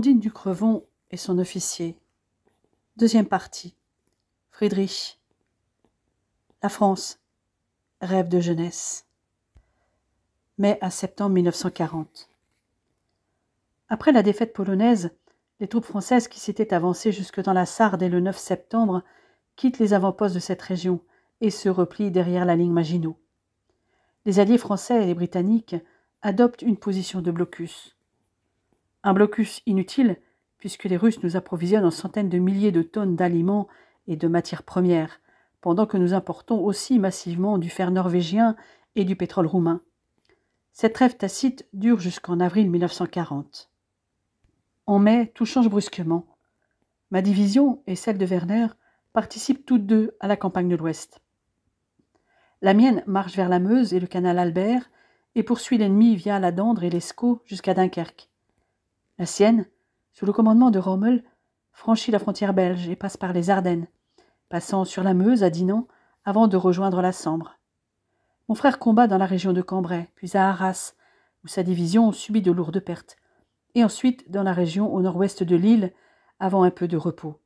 Amandine Ducrevon et son officier. Deuxième partie. Friedrich. La France. Rêve de jeunesse. Mai à septembre 1940. Après la défaite polonaise, les troupes françaises qui s'étaient avancées jusque dans la Sarre dès le 9 septembre quittent les avant-postes de cette région et se replient derrière la ligne Maginot. Les alliés français et les Britanniques adoptent une position de blocus. Un blocus inutile, puisque les Russes nous approvisionnent en centaines de milliers de tonnes d'aliments et de matières premières, pendant que nous importons aussi massivement du fer norvégien et du pétrole roumain. Cette trêve tacite dure jusqu'en avril 1940. En mai, tout change brusquement. Ma division et celle de Werner participent toutes deux à la campagne de l'Ouest. La mienne marche vers la Meuse et le canal Albert et poursuit l'ennemi via la Dendre et l'Escaut jusqu'à Dunkerque. La sienne, sous le commandement de Rommel, franchit la frontière belge et passe par les Ardennes, passant sur la Meuse à Dinant avant de rejoindre la Sambre. Mon frère combat dans la région de Cambrai, puis à Arras, où sa division subit de lourdes pertes, et ensuite dans la région au nord-ouest de Lille, avant un peu de repos.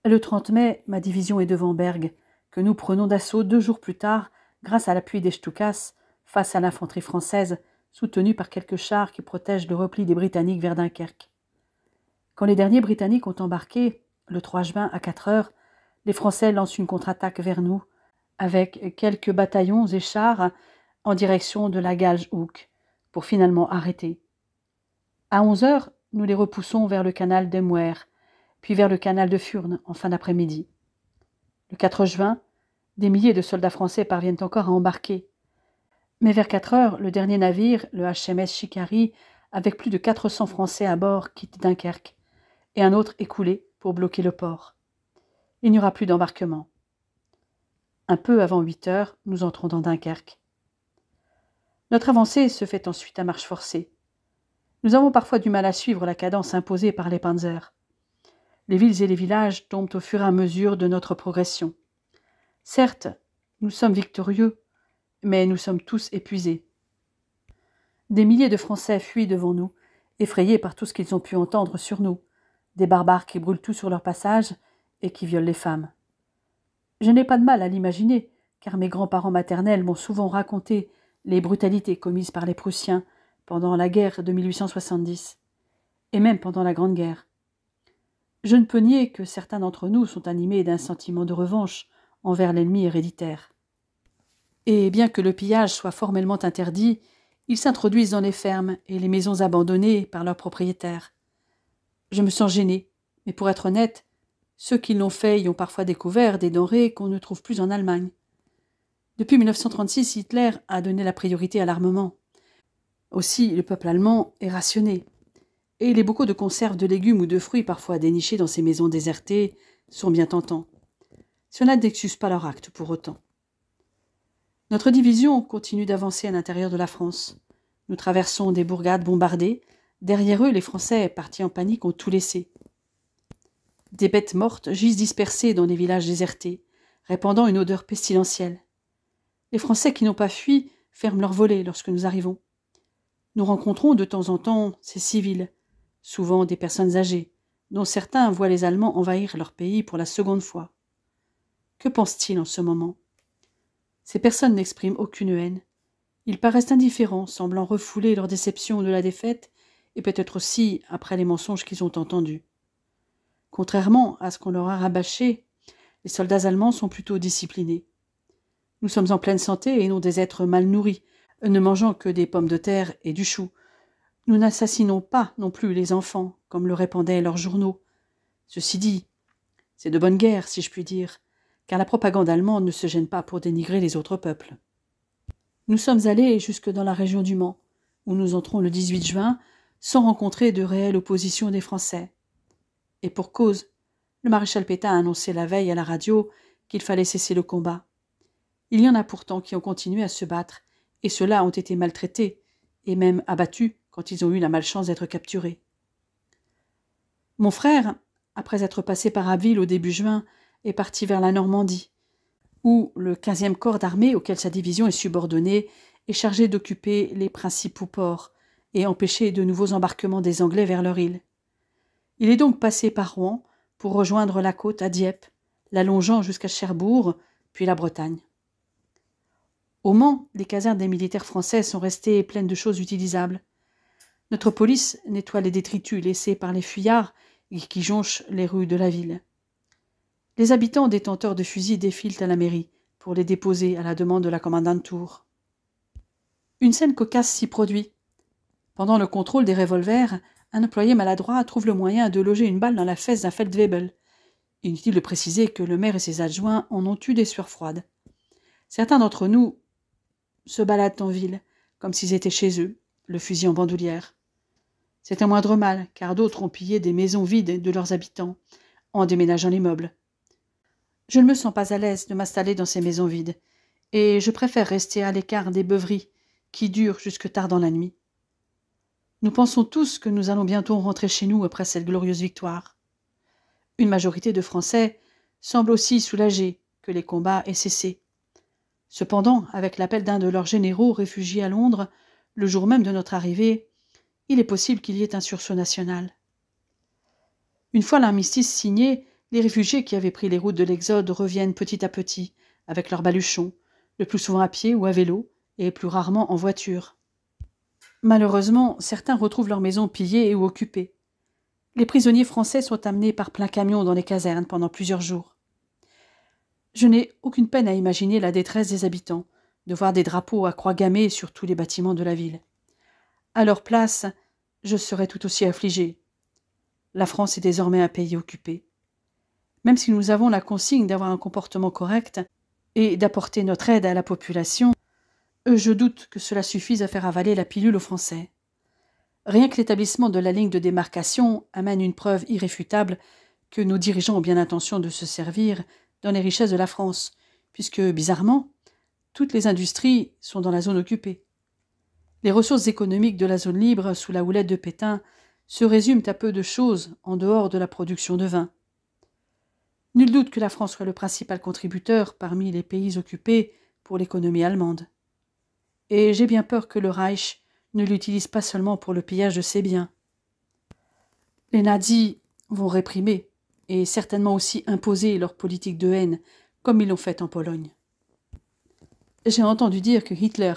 Le 30 mai, ma division est devant Bergues, que nous prenons d'assaut 2 jours plus tard, grâce à l'appui des Stukas, face à l'infanterie française, soutenue par quelques chars qui protègent le repli des Britanniques vers Dunkerque. Quand les derniers Britanniques ont embarqué, le 3 juin à 4 heures, les Français lancent une contre-attaque vers nous, avec quelques bataillons et chars en direction de la Galge Hoek, pour finalement arrêter. À 11 heures, nous les repoussons vers le canal d'Emwer, puis vers le canal de Furnes en fin d'après-midi. Le 4 juin, des milliers de soldats français parviennent encore à embarquer. Mais vers 4 heures, le dernier navire, le HMS Chicari, avec plus de 400 Français à bord, quitte Dunkerque, et un autre est coulé pour bloquer le port. Il n'y aura plus d'embarquement. Un peu avant 8 heures, nous entrons dans Dunkerque. Notre avancée se fait ensuite à marche forcée. Nous avons parfois du mal à suivre la cadence imposée par les panzers. Les villes et les villages tombent au fur et à mesure de notre progression. Certes, nous sommes victorieux, mais nous sommes tous épuisés. Des milliers de Français fuient devant nous, effrayés par tout ce qu'ils ont pu entendre sur nous, des barbares qui brûlent tout sur leur passage et qui violent les femmes. Je n'ai pas de mal à l'imaginer, car mes grands-parents maternels m'ont souvent raconté les brutalités commises par les Prussiens pendant la guerre de 1870, et même pendant la Grande Guerre. Je ne peux nier que certains d'entre nous sont animés d'un sentiment de revanche envers l'ennemi héréditaire. Et bien que le pillage soit formellement interdit, ils s'introduisent dans les fermes et les maisons abandonnées par leurs propriétaires. Je me sens gêné, mais pour être honnête, ceux qui l'ont fait y ont parfois découvert des denrées qu'on ne trouve plus en Allemagne. Depuis 1936, Hitler a donné la priorité à l'armement. Aussi, le peuple allemand est rationné. Et les bocaux de conserves de légumes ou de fruits parfois dénichés dans ces maisons désertées sont bien tentants. Cela n'excuse pas leur acte pour autant. Notre division continue d'avancer à l'intérieur de la France. Nous traversons des bourgades bombardées. Derrière eux, les Français, partis en panique, ont tout laissé. Des bêtes mortes gisent dispersées dans les villages désertés, répandant une odeur pestilentielle. Les Français qui n'ont pas fui ferment leurs volets lorsque nous arrivons. Nous rencontrons de temps en temps ces civils, souvent des personnes âgées, dont certains voient les Allemands envahir leur pays pour la 2e fois. Que pensent-ils en ce moment? Ces personnes n'expriment aucune haine. Ils paraissent indifférents, semblant refouler leur déception de la défaite et peut-être aussi après les mensonges qu'ils ont entendus. Contrairement à ce qu'on leur a rabâché, les soldats allemands sont plutôt disciplinés. Nous sommes en pleine santé et non des êtres mal nourris, ne mangeant que des pommes de terre et du chou. Nous n'assassinons pas non plus les enfants, comme le répandaient leurs journaux. Ceci dit, c'est de bonne guerre, si je puis dire, car la propagande allemande ne se gêne pas pour dénigrer les autres peuples. Nous sommes allés jusque dans la région du Mans, où nous entrons le 18 juin, sans rencontrer de réelle opposition des Français. Et pour cause, le maréchal Pétain a annoncé la veille à la radio qu'il fallait cesser le combat. Il y en a pourtant qui ont continué à se battre, et ceux-là ont été maltraités, et même abattus quand ils ont eu la malchance d'être capturés. Mon frère, après être passé par Abbeville au début juin, est parti vers la Normandie, où le 15e corps d'armée auquel sa division est subordonnée est chargé d'occuper les principaux ports et empêcher de nouveaux embarquements des Anglais vers leur île. Il est donc passé par Rouen pour rejoindre la côte à Dieppe, la longeant jusqu'à Cherbourg, puis la Bretagne. Au Mans, les casernes des militaires français sont restées pleines de choses utilisables. Notre police nettoie les détritus laissés par les fuyards qui jonchent les rues de la ville. Les habitants détenteurs de fusils défilent à la mairie pour les déposer à la demande de la commandanture. Une scène cocasse s'y produit. Pendant le contrôle des revolvers, un employé maladroit trouve le moyen de loger une balle dans la fesse d'un Feldwebel. Inutile de préciser que le maire et ses adjoints en ont eu des sueurs froides. Certains d'entre nous se baladent en ville, comme s'ils étaient chez eux, le fusil en bandoulière. C'est un moindre mal, car d'autres ont pillé des maisons vides de leurs habitants, en déménageant les meubles. Je ne me sens pas à l'aise de m'installer dans ces maisons vides, et je préfère rester à l'écart des beuveries qui durent jusque tard dans la nuit. Nous pensons tous que nous allons bientôt rentrer chez nous après cette glorieuse victoire. Une majorité de Français semble aussi soulagée que les combats aient cessé. Cependant, avec l'appel d'un de leurs généraux réfugiés à Londres, le jour même de notre arrivée, il est possible qu'il y ait un sursaut national. Une fois l'armistice signé, les réfugiés qui avaient pris les routes de l'Exode reviennent petit à petit, avec leurs baluchons, le plus souvent à pied ou à vélo, et plus rarement en voiture. Malheureusement, certains retrouvent leurs maisons pillées ou occupées. Les prisonniers français sont amenés par plein camion dans les casernes pendant plusieurs jours. Je n'ai aucune peine à imaginer la détresse des habitants, de voir des drapeaux à croix gammées sur tous les bâtiments de la ville. À leur place, je serais tout aussi affligé. La France est désormais un pays occupé. Même si nous avons la consigne d'avoir un comportement correct et d'apporter notre aide à la population, je doute que cela suffise à faire avaler la pilule aux Français. Rien que l'établissement de la ligne de démarcation amène une preuve irréfutable que nos dirigeants ont bien l'intention de se servir dans les richesses de la France, puisque, bizarrement, toutes les industries sont dans la zone occupée. Les ressources économiques de la zone libre sous la houlette de Pétain se résument à peu de choses en dehors de la production de vin. Nul doute que la France soit le principal contributeur parmi les pays occupés pour l'économie allemande. Et j'ai bien peur que le Reich ne l'utilise pas seulement pour le pillage de ses biens. Les nazis vont réprimer et certainement aussi imposer leur politique de haine, comme ils l'ont fait en Pologne. J'ai entendu dire que Hitler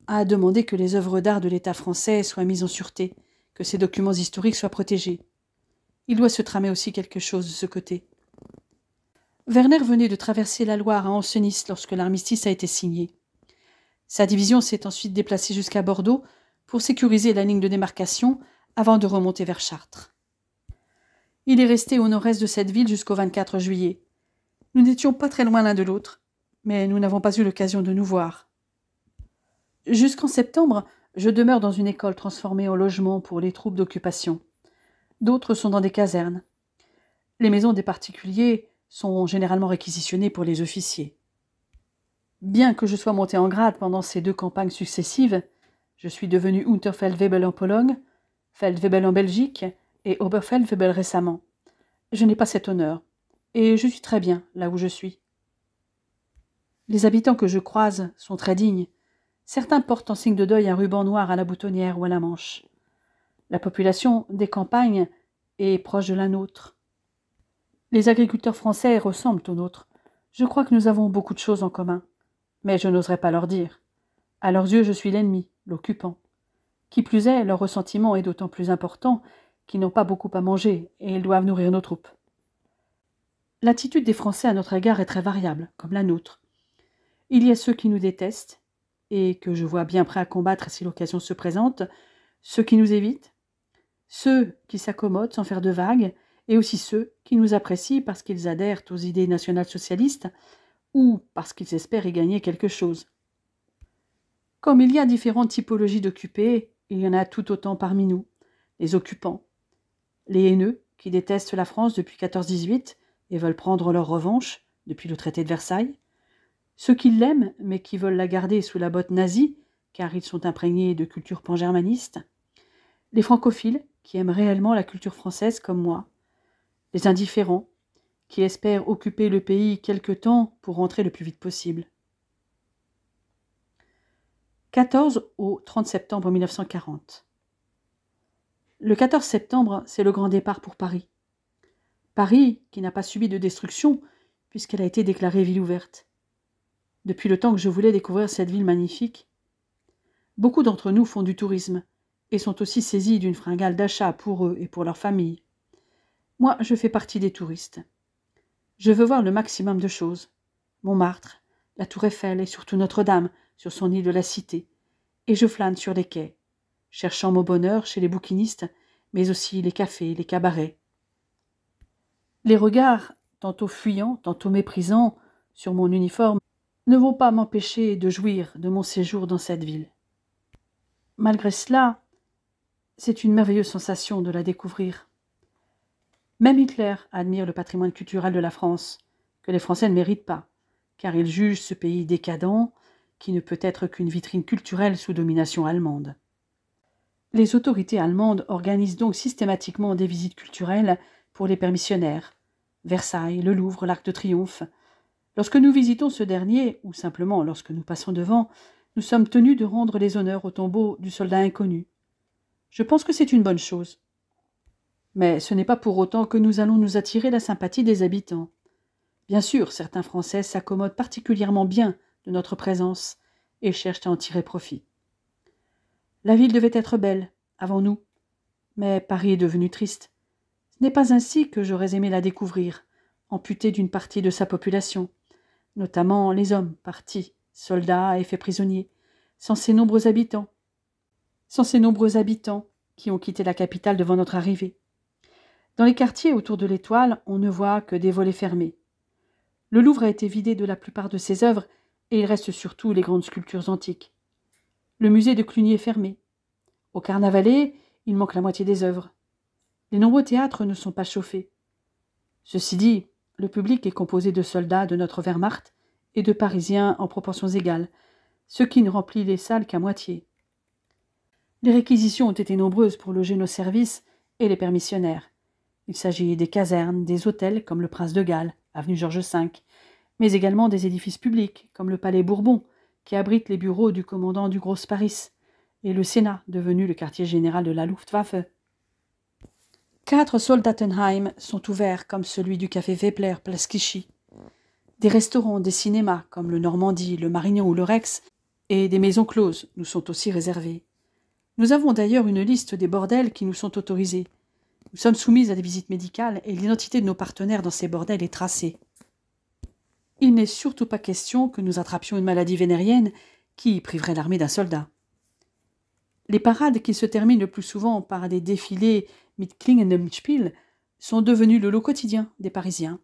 a demandé que les œuvres d'art de l'État français soient mises en sûreté, que ces documents historiques soient protégés. Il doit se tramer aussi quelque chose de ce côté. Werner venait de traverser la Loire à Ancenis lorsque l'armistice a été signé. Sa division s'est ensuite déplacée jusqu'à Bordeaux pour sécuriser la ligne de démarcation avant de remonter vers Chartres. Il est resté au nord-est de cette ville jusqu'au 24 juillet. Nous n'étions pas très loin l'un de l'autre, mais nous n'avons pas eu l'occasion de nous voir. Jusqu'en septembre, je demeure dans une école transformée en logement pour les troupes d'occupation. D'autres sont dans des casernes. Les maisons des particuliers sont généralement réquisitionnées pour les officiers. Bien que je sois monté en grade pendant ces 2 campagnes successives, je suis devenu Unterfeldwebel en Pologne, Feldwebel en Belgique et Oberfeldwebel récemment. Je n'ai pas cet honneur, et je suis très bien là où je suis. Les habitants que je croise sont très dignes. Certains portent en signe de deuil un ruban noir à la boutonnière ou à la manche. La population des campagnes est proche de la nôtre. Les agriculteurs français ressemblent aux nôtres. Je crois que nous avons beaucoup de choses en commun. Mais je n'oserais pas leur dire. À leurs yeux, je suis l'ennemi, l'occupant. Qui plus est, leur ressentiment est d'autant plus important qu'ils n'ont pas beaucoup à manger et ils doivent nourrir nos troupes. L'attitude des Français à notre égard est très variable, comme la nôtre. Il y a ceux qui nous détestent, et que je vois bien prêts à combattre si l'occasion se présente, ceux qui nous évitent, ceux qui s'accommodent sans faire de vagues, et aussi ceux qui nous apprécient parce qu'ils adhèrent aux idées nationales-socialistes ou parce qu'ils espèrent y gagner quelque chose. Comme il y a différentes typologies d'occupés, il y en a tout autant parmi nous, les occupants, les haineux qui détestent la France depuis 14-18 et veulent prendre leur revanche depuis le traité de Versailles, ceux qui l'aiment mais qui veulent la garder sous la botte nazie car ils sont imprégnés de culture pangermaniste, les francophiles qui aiment réellement la culture française comme moi, les indifférents qui espèrent occuper le pays quelque temps pour rentrer le plus vite possible. 14 au 30 septembre 1940. Le 14 septembre, c'est le grand départ pour Paris. Paris, qui n'a pas subi de destruction, puisqu'elle a été déclarée ville ouverte. Depuis le temps que je voulais découvrir cette ville magnifique, beaucoup d'entre nous font du tourisme et sont aussi saisis d'une fringale d'achat pour eux et pour leur famille. Moi, je fais partie des touristes. Je veux voir le maximum de choses. Montmartre, la Tour Eiffel et surtout Notre-Dame sur son île de la Cité. Et je flâne sur les quais, cherchant mon bonheur chez les bouquinistes, mais aussi les cafés, les cabarets. Les regards, tantôt fuyants, tantôt méprisants, sur mon uniforme, ne vont pas m'empêcher de jouir de mon séjour dans cette ville. Malgré cela, c'est une merveilleuse sensation de la découvrir. Même Hitler admire le patrimoine culturel de la France, que les Français ne méritent pas, car il juge ce pays décadent, qui ne peut être qu'une vitrine culturelle sous domination allemande. Les autorités allemandes organisent donc systématiquement des visites culturelles pour les permissionnaires. Versailles, le Louvre, l'Arc de Triomphe. Lorsque nous visitons ce dernier, ou simplement lorsque nous passons devant, nous sommes tenus de rendre les honneurs au tombeau du soldat inconnu. Je pense que c'est une bonne chose. Mais ce n'est pas pour autant que nous allons nous attirer la sympathie des habitants. Bien sûr, certains Français s'accommodent particulièrement bien de notre présence et cherchent à en tirer profit. La ville devait être belle, avant nous, mais Paris est devenu triste. Ce n'est pas ainsi que j'aurais aimé la découvrir, amputée d'une partie de sa population, notamment les hommes partis, soldats et faits prisonniers, sans ces nombreux habitants qui ont quitté la capitale devant notre arrivée. Dans les quartiers autour de l'Étoile, on ne voit que des volets fermés. Le Louvre a été vidé de la plupart de ses œuvres et il reste surtout les grandes sculptures antiques. Le musée de Cluny est fermé. Au Carnavalet, il manque la moitié des œuvres. Les nombreux théâtres ne sont pas chauffés. Ceci dit, le public est composé de soldats de notre Wehrmacht et de Parisiens en proportions égales, ce qui ne remplit les salles qu'à moitié. Les réquisitions ont été nombreuses pour loger nos services et les permissionnaires. Il s'agit des casernes, des hôtels comme le Prince de Galles, avenue Georges V, mais également des édifices publics comme le Palais Bourbon, qui abrite les bureaux du commandant du Grosse Paris, et le Sénat, devenu le quartier général de la Luftwaffe. 4 Soldatenheim sont ouverts comme celui du café Weppler, place Clichy. Des restaurants, des cinémas comme le Normandie, le Marignan ou le Rex, et des maisons closes nous sont aussi réservés. Nous avons d'ailleurs une liste des bordels qui nous sont autorisés. Nous sommes soumis à des visites médicales et l'identité de nos partenaires dans ces bordels est tracée. Il n'est surtout pas question que nous attrapions une maladie vénérienne qui priverait l'armée d'un soldat. Les parades qui se terminent le plus souvent par des défilés mit klingendem Spiel sont devenus le lot quotidien des Parisiens.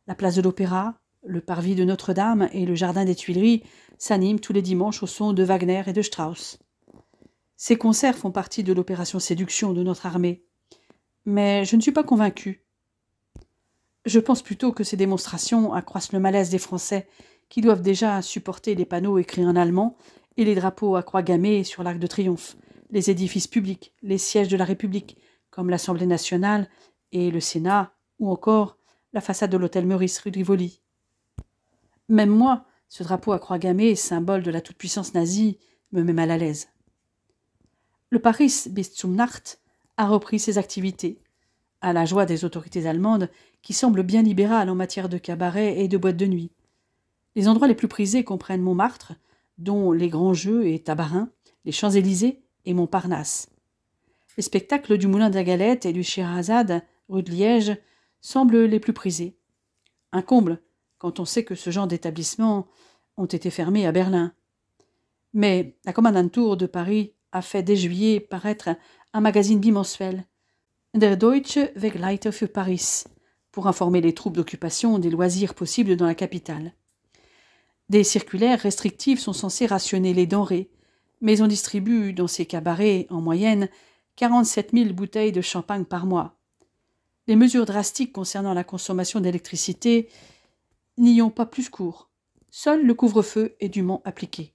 La place de l'Opéra, le parvis de Notre-Dame et le jardin des Tuileries s'animent tous les dimanches au son de Wagner et de Strauss. Ces concerts font partie de l'opération séduction de notre armée. Mais je ne suis pas convaincu. Je pense plutôt que ces démonstrations accroissent le malaise des Français qui doivent déjà supporter les panneaux écrits en allemand et les drapeaux à croix gammées sur l'Arc de Triomphe, les édifices publics, les sièges de la République, comme l'Assemblée nationale et le Sénat, ou encore la façade de l'hôtel Meurice rue de Rivoli. Même moi, ce drapeau à croix gammée, symbole de la toute-puissance nazie, me met mal à l'aise. Le Paris bis zum Nacht a repris ses activités, à la joie des autorités allemandes qui semblent bien libérales en matière de cabarets et de boîtes de nuit. Les endroits les plus prisés comprennent Montmartre, dont les Grands Jeux et Tabarin, les Champs-Élysées et Montparnasse. Les spectacles du Moulin de la Galette et du Scheherazade, rue de Liège, semblent les plus prisés. Un comble, quand on sait que ce genre d'établissements ont été fermés à Berlin. Mais la Kommandantur de Paris a fait dès juillet paraître un magazine bimensuel, Der Deutsche Wegleiter für Paris, pour informer les troupes d'occupation des loisirs possibles dans la capitale. Des circulaires restrictives sont censées rationner les denrées, mais on distribue dans ces cabarets, en moyenne, 47 000 bouteilles de champagne par mois. Les mesures drastiques concernant la consommation d'électricité n'y ont pas plus cours. Seul le couvre-feu est dûment appliqué.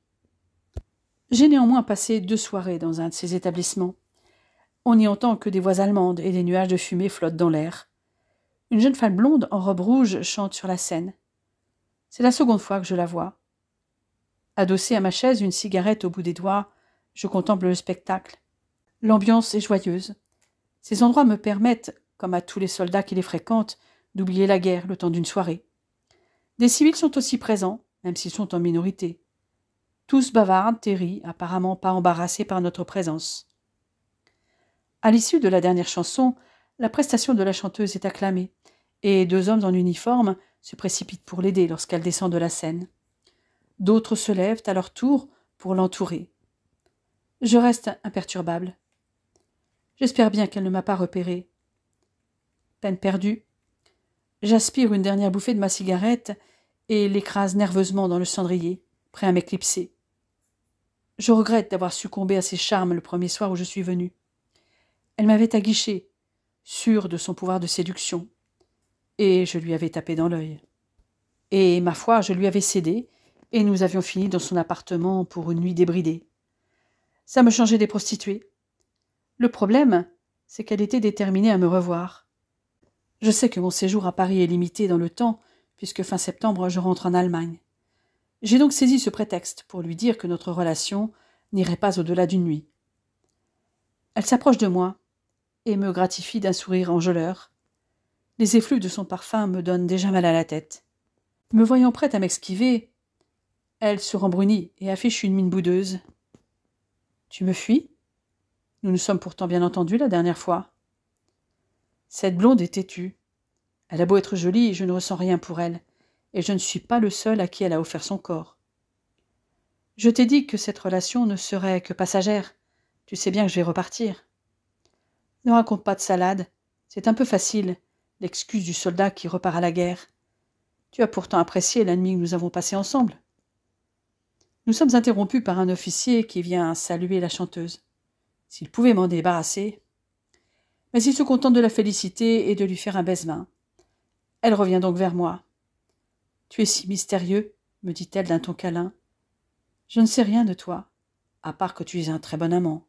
J'ai néanmoins passé 2 soirées dans un de ces établissements. On n'y entend que des voix allemandes et des nuages de fumée flottent dans l'air. Une jeune femme blonde en robe rouge chante sur la scène. C'est la seconde fois que je la vois. Adossée à ma chaise, une cigarette au bout des doigts, je contemple le spectacle. L'ambiance est joyeuse. Ces endroits me permettent, comme à tous les soldats qui les fréquentent, d'oublier la guerre le temps d'une soirée. Des civils sont aussi présents, même s'ils sont en minorité. Tous bavardent et rient, apparemment pas embarrassés par notre présence. À l'issue de la dernière chanson, la prestation de la chanteuse est acclamée, et 2 hommes en uniforme se précipitent pour l'aider lorsqu'elle descend de la scène. D'autres se lèvent à leur tour pour l'entourer. Je reste imperturbable. J'espère bien qu'elle ne m'a pas repéré. Peine perdue. J'aspire une dernière bouffée de ma cigarette et l'écrase nerveusement dans le cendrier, prêt à m'éclipser. Je regrette d'avoir succombé à ses charmes le premier soir où je suis venue. Elle m'avait aguiché, sûre de son pouvoir de séduction, et je lui avais tapé dans l'œil. Et, ma foi, je lui avais cédé, et nous avions fini dans son appartement pour une nuit débridée. Ça me changeait des prostituées. Le problème, c'est qu'elle était déterminée à me revoir. Je sais que mon séjour à Paris est limité dans le temps, puisque fin septembre, je rentre en Allemagne. J'ai donc saisi ce prétexte pour lui dire que notre relation n'irait pas au-delà d'une nuit. Elle s'approche de moi et me gratifie d'un sourire enjôleur. Les effluves de son parfum me donnent déjà mal à la tête. Me voyant prête à m'esquiver, elle se rembrunit et affiche une mine boudeuse. « Tu me fuis ? Nous nous sommes pourtant bien entendus la dernière fois. » Cette blonde est têtue. Elle a beau être jolie, je ne ressens rien pour elle, et je ne suis pas le seul à qui elle a offert son corps. Je t'ai dit que cette relation ne serait que passagère. Tu sais bien que je vais repartir. Ne raconte pas de salade, c'est un peu facile, l'excuse du soldat qui repart à la guerre. Tu as pourtant apprécié la nuit que nous avons passée ensemble. Nous sommes interrompus par un officier qui vient saluer la chanteuse. S'il pouvait m'en débarrasser. Mais il se contente de la féliciter et de lui faire un baise-main. Elle revient donc vers moi. « Tu es si mystérieux, me dit-elle d'un ton câlin. Je ne sais rien de toi, à part que tu es un très bon amant. »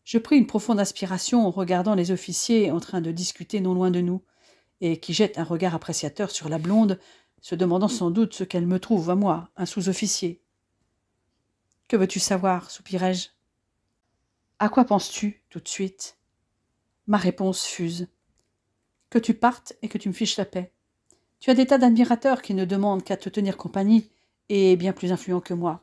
Je pris une profonde inspiration en regardant les officiers en train de discuter non loin de nous, et qui jettent un regard appréciateur sur la blonde, se demandant sans doute ce qu'elle me trouve à moi, un sous-officier. « Que veux-tu savoir ?» soupirai-je. « À quoi penses-tu, tout de suite ?» Ma réponse fuse. « Que tu partes et que tu me fiches la paix. Tu as des tas d'admirateurs qui ne demandent qu'à te tenir compagnie, et bien plus influents que moi.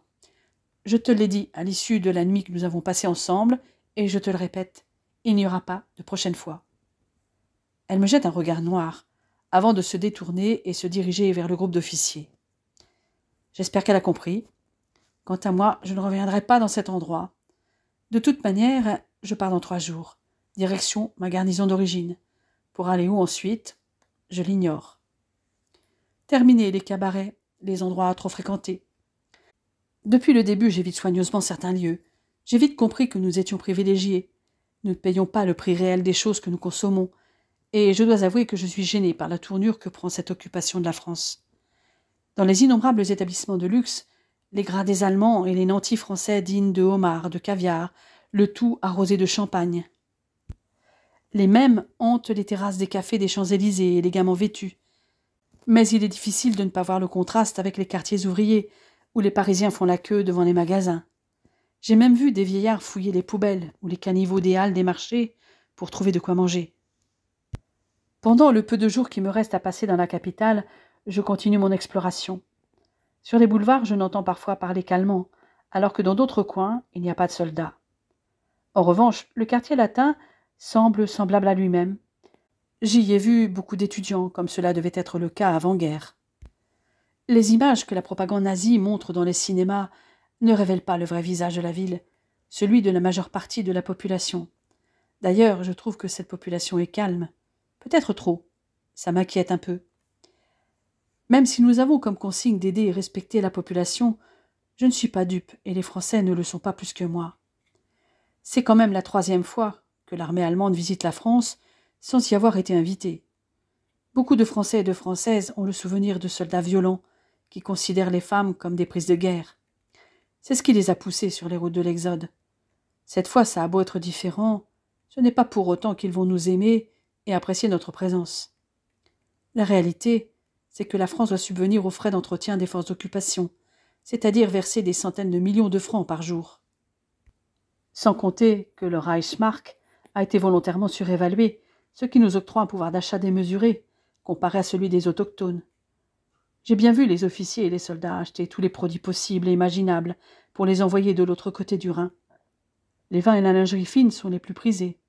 Je te l'ai dit à l'issue de la nuit que nous avons passée ensemble, et je te le répète, il n'y aura pas de prochaine fois. » Elle me jette un regard noir, avant de se détourner et se diriger vers le groupe d'officiers. J'espère qu'elle a compris. Quant à moi, je ne reviendrai pas dans cet endroit. De toute manière, je pars dans 3 jours. Direction ma garnison d'origine. Pour aller où ensuite, je l'ignore. Terminé les cabarets, les endroits trop fréquentés. Depuis le début, j'évite soigneusement certains lieux. J'ai vite compris que nous étions privilégiés. Nous ne payons pas le prix réel des choses que nous consommons, et je dois avouer que je suis gêné par la tournure que prend cette occupation de la France. Dans les innombrables établissements de luxe, les gradés allemands et les nantis français dînent de homards, de caviar, le tout arrosé de champagne. Les mêmes hantent les terrasses des cafés des Champs-Élysées, élégamment vêtus. Mais il est difficile de ne pas voir le contraste avec les quartiers ouvriers, où les Parisiens font la queue devant les magasins. J'ai même vu des vieillards fouiller les poubelles ou les caniveaux des halles des marchés pour trouver de quoi manger. Pendant le peu de jours qui me reste à passer dans la capitale, je continue mon exploration. Sur les boulevards, je n'entends parfois parler calmement, alors que dans d'autres coins, il n'y a pas de soldats. En revanche, le quartier latin semble semblable à lui-même. J'y ai vu beaucoup d'étudiants, comme cela devait être le cas avant-guerre. Les images que la propagande nazie montre dans les cinémas ne révèlent pas le vrai visage de la ville, celui de la majeure partie de la population. D'ailleurs, je trouve que cette population est calme. Peut-être trop. Ça m'inquiète un peu. Même si nous avons comme consigne d'aider et respecter la population, je ne suis pas dupe et les Français ne le sont pas plus que moi. C'est quand même la 3e fois que l'armée allemande visite la France sans y avoir été invitée. Beaucoup de Français et de Françaises ont le souvenir de soldats violents qui considèrent les femmes comme des prises de guerre. C'est ce qui les a poussés sur les routes de l'Exode. Cette fois, ça a beau être différent, ce n'est pas pour autant qu'ils vont nous aimer et apprécier notre présence. La réalité, c'est que la France doit subvenir aux frais d'entretien des forces d'occupation, c'est-à-dire verser des centaines de millions de francs par jour. Sans compter que le Reichsmark a été volontairement surévalué, ce qui nous octroie un pouvoir d'achat démesuré, comparé à celui des autochtones. J'ai bien vu les officiers et les soldats acheter tous les produits possibles et imaginables pour les envoyer de l'autre côté du Rhin. Les vins et la lingerie fine sont les plus prisés.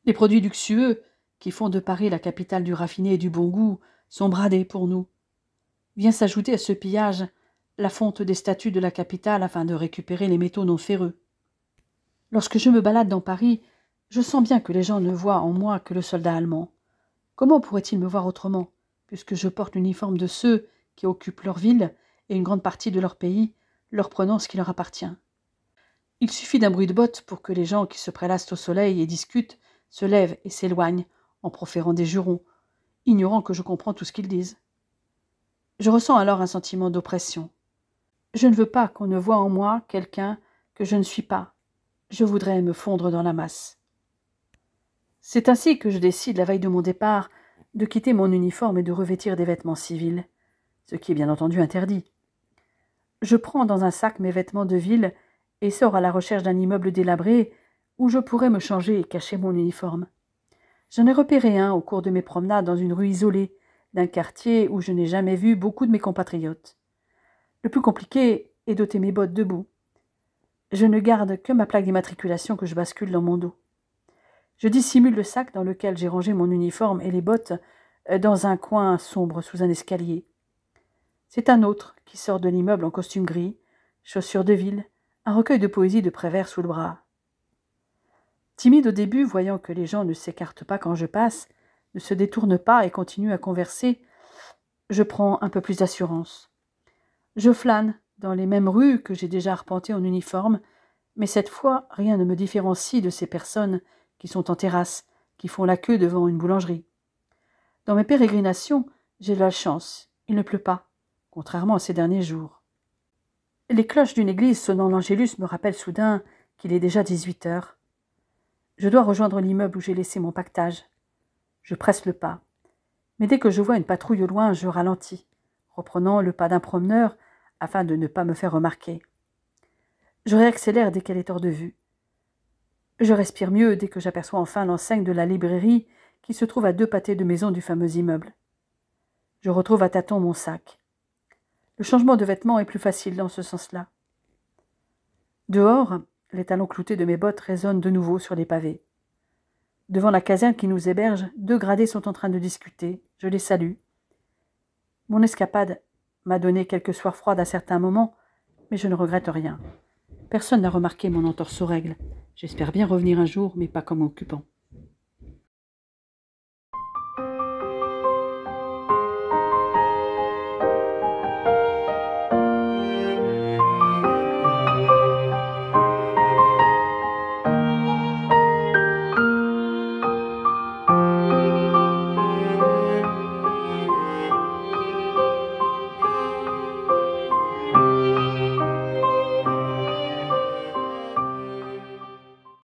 Les produits luxueux, qui font de Paris la capitale du raffiné et du bon goût, sont bradés pour nous. Vient s'ajouter à ce pillage la fonte des statues de la capitale afin de récupérer les métaux non ferreux. Lorsque je me balade dans Paris, je sens bien que les gens ne voient en moi que le soldat allemand. Comment pourraient-ils me voir autrement, puisque je porte l'uniforme de ceux qui occupent leur ville et une grande partie de leur pays, leur prenant ce qui leur appartient. Il suffit d'un bruit de bottes pour que les gens qui se prélassent au soleil et discutent se lèvent et s'éloignent en proférant des jurons, ignorant que je comprends tout ce qu'ils disent. Je ressens alors un sentiment d'oppression. Je ne veux pas qu'on ne voie en moi quelqu'un que je ne suis pas. Je voudrais me fondre dans la masse. C'est ainsi que je décide, la veille de mon départ, de quitter mon uniforme et de revêtir des vêtements civils, ce qui est bien entendu interdit. Je prends dans un sac mes vêtements de ville et sors à la recherche d'un immeuble délabré où je pourrais me changer et cacher mon uniforme. J'en ai repéré un au cours de mes promenades dans une rue isolée d'un quartier où je n'ai jamais vu beaucoup de mes compatriotes. Le plus compliqué est d'ôter mes bottes debout. Je ne garde que ma plaque d'immatriculation que je bascule dans mon dos. Je dissimule le sac dans lequel j'ai rangé mon uniforme et les bottes dans un coin sombre sous un escalier. C'est un autre qui sort de l'immeuble en costume gris, chaussures de ville, un recueil de poésie de Prévert sous le bras. Timide au début, voyant que les gens ne s'écartent pas quand je passe, ne se détournent pas et continuent à converser, je prends un peu plus d'assurance. Je flâne dans les mêmes rues que j'ai déjà arpentées en uniforme, mais cette fois, rien ne me différencie de ces personnes qui sont en terrasse, qui font la queue devant une boulangerie. Dans mes pérégrinations, j'ai de la chance, il ne pleut pas, contrairement à ces derniers jours. Les cloches d'une église sonnant l'Angélus me rappellent soudain qu'il est déjà 18 heures. Je dois rejoindre l'immeuble où j'ai laissé mon pactage. Je presse le pas. Mais dès que je vois une patrouille au loin, je ralentis, reprenant le pas d'un promeneur afin de ne pas me faire remarquer. Je réaccélère dès qu'elle est hors de vue. Je respire mieux dès que j'aperçois enfin l'enseigne de la librairie qui se trouve à 2 pâtés de maison du fameux immeuble. Je retrouve à tâtons mon sac. Le changement de vêtements est plus facile dans ce sens-là. Dehors, les talons cloutés de mes bottes résonnent de nouveau sur les pavés. Devant la caserne qui nous héberge, 2 gradés sont en train de discuter. Je les salue. Mon escapade m'a donné quelques soirs froides à certains moments, mais je ne regrette rien. Personne n'a remarqué mon entorse aux règles. J'espère bien revenir un jour, mais pas comme occupant.